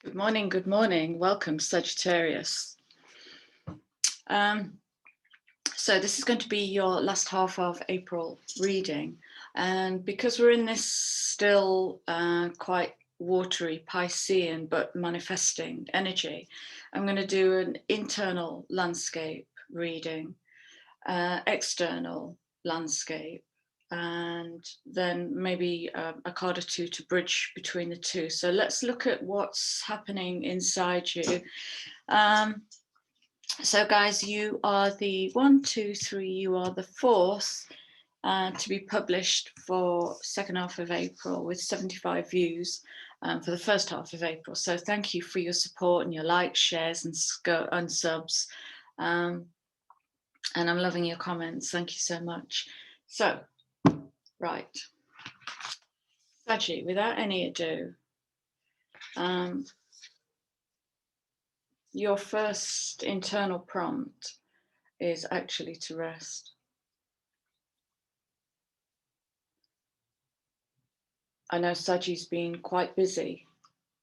Good morning, good morning. Welcome, Sagittarius. So this is going to be your last half of April reading. And because we're in this still quite watery Piscean but manifesting energy, I'm going to do an internal landscape reading, external landscape, and then maybe a card or two to bridge between the two. So let's look at what's happening inside you. So guys, you are the 1, 2, 3, you are the fourth to be published for second half of April with 75 views for the first half of April. So thank you for your support and your likes, shares and subs. And I'm loving your comments. Thank you so much. So, right. Saggy, without any ado, your first internal prompt is actually to rest. I know Saggy's been quite busy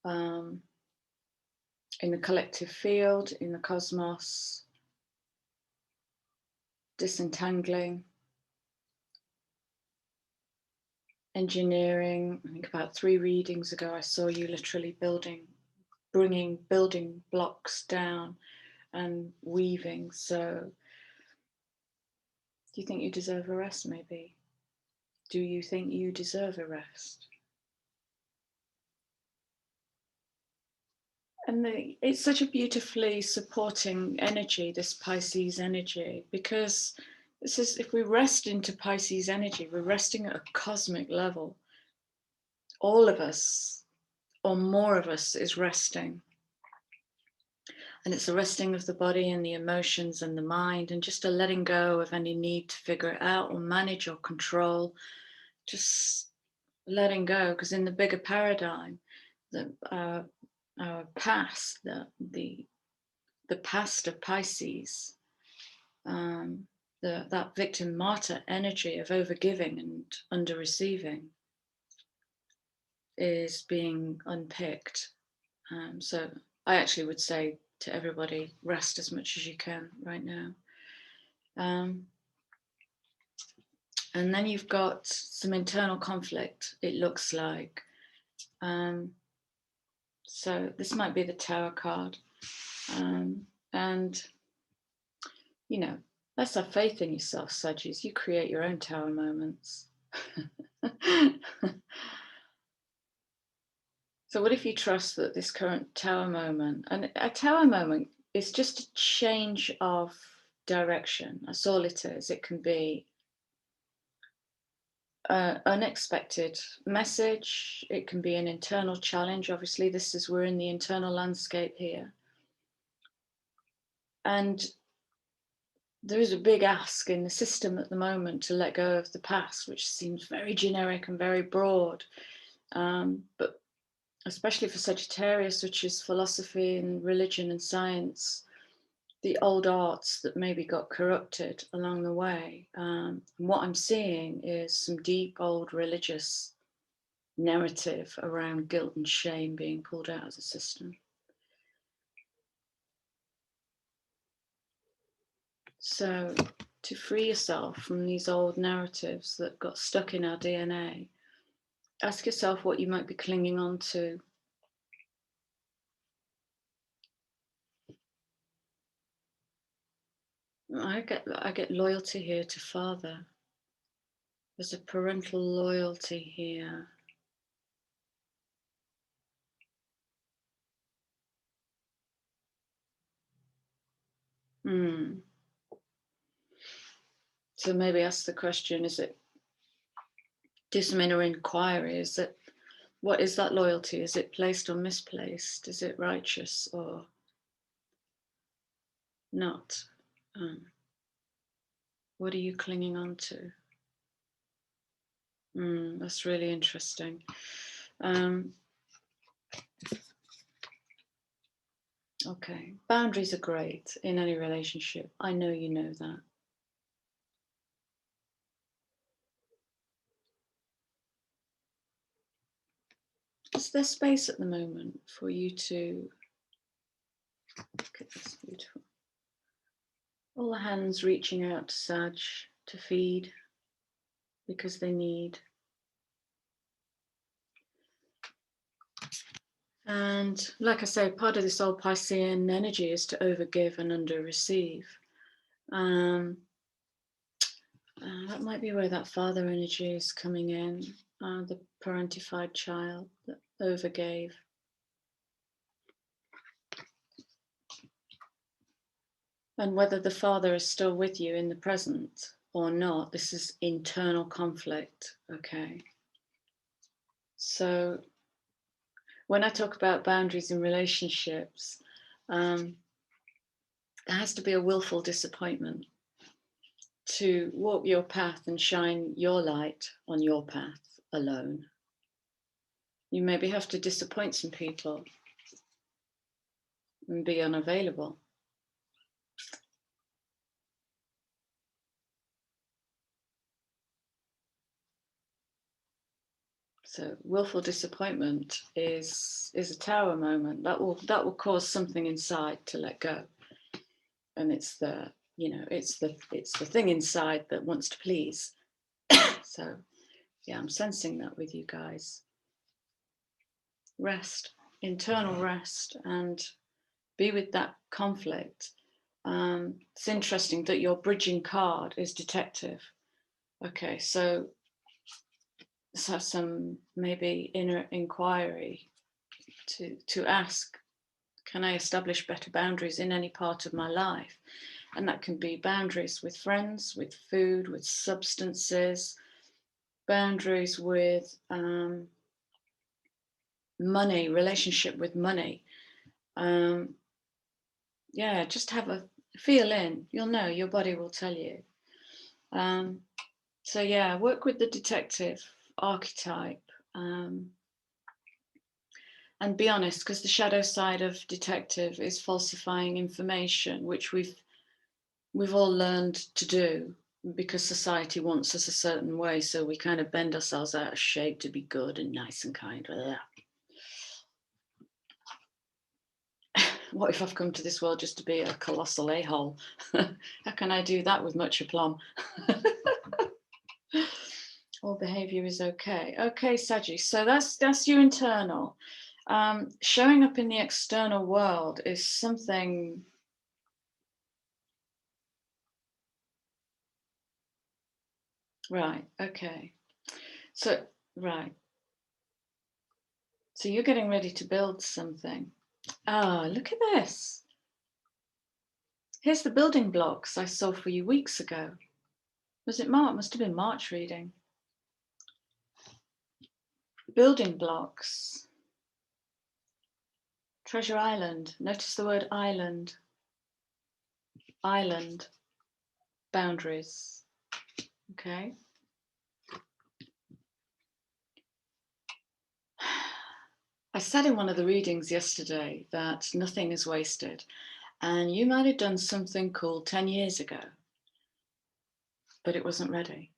in the collective field, in the cosmos, disentangling, engineering. I think about 3 readings ago, I saw you literally bringing building blocks down and weaving. So do you think you deserve a rest, maybe? Do you think you deserve a rest? And it's such a beautifully supporting energy, this Pisces energy, because this is, if we rest into Pisces energy, we're resting at a cosmic level. All of us, or more of us, is resting. And it's a resting of the body and the emotions and the mind, and just a letting go of any need to figure it out or manage or control. Just letting go, because in the bigger paradigm, our past, the past of Pisces, that victim martyr energy of overgiving and under receiving is being unpicked. So I actually would say to everybody, rest as much as you can right now. And then you've got some internal conflict, it looks like. So this might be the Tower card. And, you know, let's have faith in yourself, Saggies. You create your own Tower moments. So what if you trust that this current Tower moment, and a Tower moment is just a change of direction. That's all it is. It can be an unexpected message. It can be an internal challenge. Obviously, we're in the internal landscape here. And there is a big ask in the system at the moment to let go of the past, which seems very generic and very broad. But especially for Sagittarius, which is philosophy and religion and science, the old arts that maybe got corrupted along the way. And what I'm seeing is some deep old religious narrative around guilt and shame being pulled out of the system. So to free yourself from these old narratives that got stuck in our DNA, ask yourself what you might be clinging on to. I get loyalty here to Father. There's a parental loyalty here. So maybe ask the question, do some inner inquiry, what is that loyalty? Is it placed or misplaced? Is it righteous or not? What are you clinging on to? That's really interesting. Okay, boundaries are great in any relationship. I know you know that. Is there space at the moment for you to look at this? Beautiful. All the hands reaching out to Sag to feed because they need. And like I say, part of this old Piscean energy is to overgive and under-receive. That might be where that father energy is coming in, the parentified child that overgave. And whether the father is still with you in the present or not, this is internal conflict, okay? So when I talk about boundaries in relationships, there has to be a willful disappointment to walk your path and shine your light on your path alone. You maybe have to disappoint some people and be unavailable. So willful disappointment is a tower moment that will cause something inside to let go, and it's the thing inside that wants to please. So yeah, I'm sensing that with you guys. Rest, internal rest, and be with that conflict. It's interesting that your bridging card is detective. Okay, so let's have some maybe inner inquiry to ask, can I establish better boundaries in any part of my life? And that can be boundaries with friends, with food, with substances, boundaries with money, relationship with money. Yeah, just have a feel in. You'll know, your body will tell you. So yeah, work with the detective archetype. And be honest, because the shadow side of detective is falsifying information, which we've all learned to do because society wants us a certain way, so we kind of bend ourselves out of shape to be good and nice and kind. What if I've come to this world just to be a colossal a-hole? How can I do that with much aplomb? All behavior is okay. Okay, Saggy, so that's your internal. Showing up in the external world is something. Right, okay. So, right. So you're getting ready to build something. Ah, look at this. Here's the building blocks I saw for you weeks ago. Was it March? Must have been March reading. Building blocks. Treasure Island. Notice the word island. Island. Boundaries. Okay. I said in one of the readings yesterday that nothing is wasted, and you might have done something cool 10 years ago, but it wasn't ready.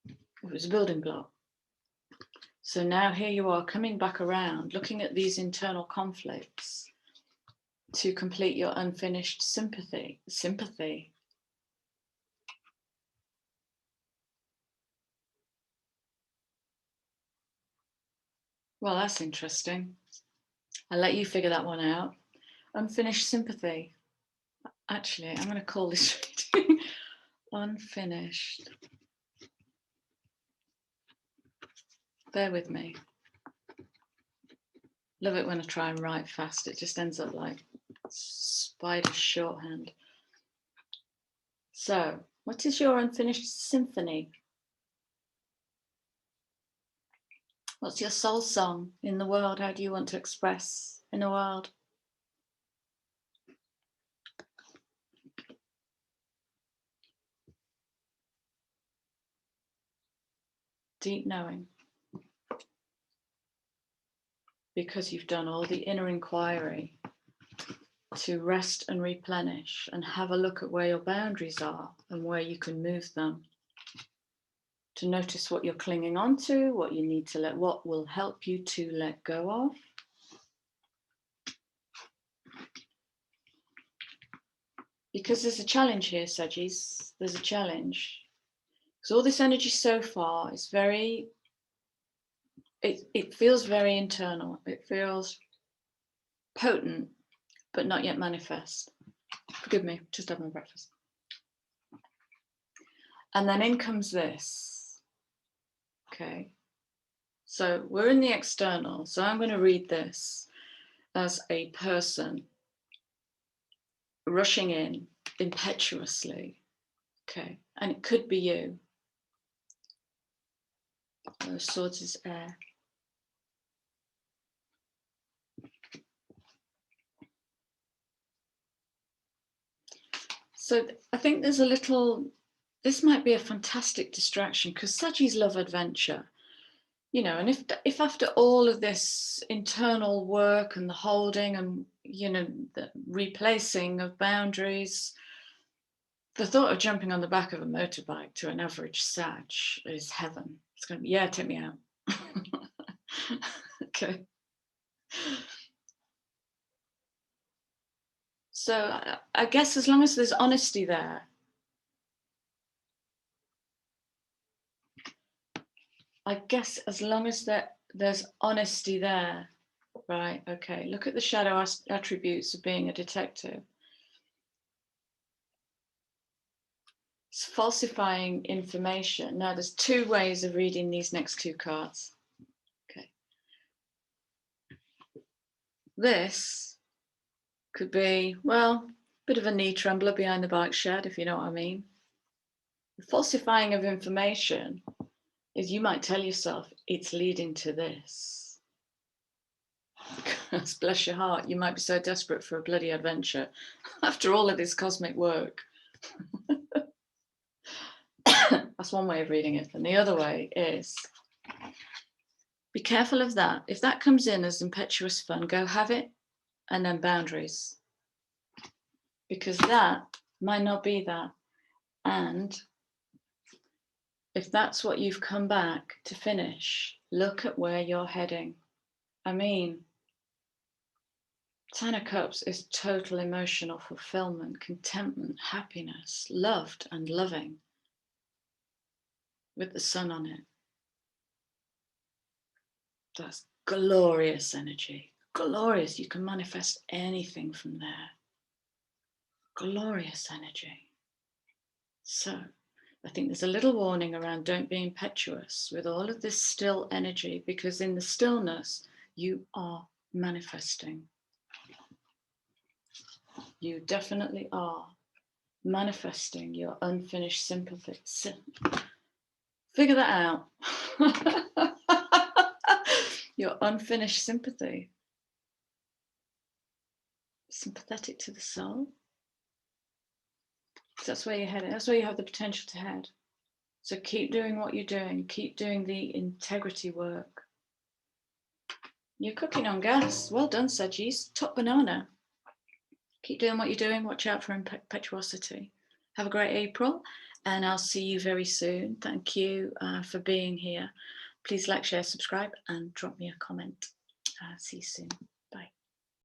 It was a building block. So now here you are coming back around, looking at these internal conflicts to complete your unfinished sympathy. Sympathy. Well, that's interesting. I'll let you figure that one out. Unfinished sympathy. Actually, I'm going to call this reading unfinished. Bear with me. Love it when I try and write fast. It just ends up like spider shorthand. So, what is your unfinished symphony? What's your soul song in the world? How do you want to express in the world? Deep knowing. Because you've done all the inner inquiry to rest and replenish and have a look at where your boundaries are and where you can move them to notice what you're clinging on to, what you need to what will help you to let go of. Because there's a challenge here, Sagis, there's a challenge. Because all this energy so far is very, it feels very internal. It feels potent, but not yet manifest. Forgive me, just had my breakfast. And then in comes this. Okay. So we're in the external. So I'm going to read this as a person rushing in impetuously. Okay. And it could be you. Swords is air. So I think there's a little, this might be a fantastic distraction because Sagis love adventure, you know, and if after all of this internal work and the holding and, you know, the replacing of boundaries, the thought of jumping on the back of a motorbike to an average Sag is heaven. It's going to be, yeah, take me out. Okay. So I guess as long as there's honesty there, there's honesty there, right? Okay, look at the shadow attributes of being a detective. It's falsifying information. Now, there's two ways of reading these next two cards. Okay. This could be, well, a bit of a knee trembler behind the bike shed, if you know what I mean. The falsifying of information is you might tell yourself it's leading to this. Because bless your heart, you might be so desperate for a bloody adventure after all of this cosmic work. That's one way of reading it. And the other way is, be careful of that. If that comes in as impetuous fun, go have it, and then boundaries. Because that might not be that. And if that's what you've come back to finish, look at where you're heading. I mean, Ten of Cups is total emotional fulfillment, contentment, happiness, loved and loving, with the sun on it. That's glorious energy. Glorious. You can manifest anything from there. Glorious energy. So I think there's a little warning around don't be impetuous with all of this still energy, because in the stillness, you are manifesting. You definitely are manifesting your unfinished sympathy. Figure that out. Your unfinished sympathy. Sympathetic to the soul. That's where you're headed. That's where you have the potential to head. So keep doing what you're doing. Keep doing the integrity work. You're cooking on gas. Well done, Sagis. Top banana. Keep doing what you're doing. Watch out for impetuosity. Have a great April, and I'll see you very soon. Thank you for being here. Please like, share, subscribe, and drop me a comment. See you soon.